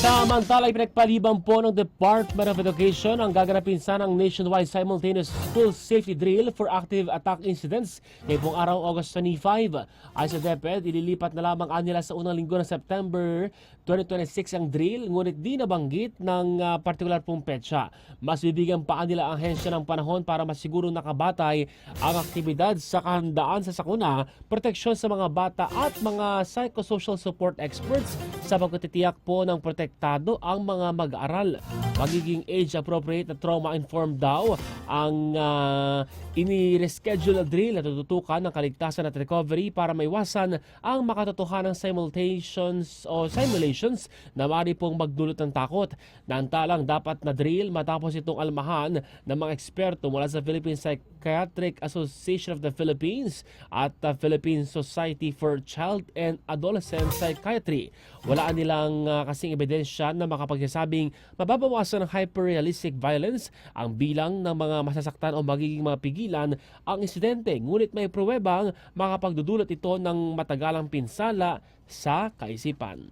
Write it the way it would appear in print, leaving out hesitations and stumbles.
Samantala, pinagpaliban po ng Department of Education ang gaganapin sana ng nationwide simultaneous school safety drill for active attack incidents ngayong araw August 25. Ay sa DepEd, ililipat na lamang nila sa unang linggo ng September 2026 ang drill, ngunit di nabanggit ng partikular pong petsa. Mas bibigyan pa nila ang ahensya ng panahon para masiguro nakabatay ang aktibidad sa kahandaan sa sakuna, proteksyon sa mga bata at mga psychosocial support experts sa pagtitiyak po ng protektado ang mga mag-aaral. Magiging age-appropriate at trauma-informed daw ang ini-reschedule drill na tututukan ng kaligtasan at recovery para maiwasan ang makatotohanang simulations na maaari pong magdulot ng takot. Naantalang dapat na drill matapos itong almahan ng mga eksperto mula sa Philippine Psychiatric Association of the Philippines at the Philippine Society for Child and Adolescent Psychiatry. Walaan nilang kasing ebidensya na makapagsasabing mababawasan ng hyper-realistic violence ang bilang ng mga masasaktan o magiging mapigilan ang insidente. Ngunit may pruwebang makapagdudulot ito ng matagalang pinsala sa kaisipan.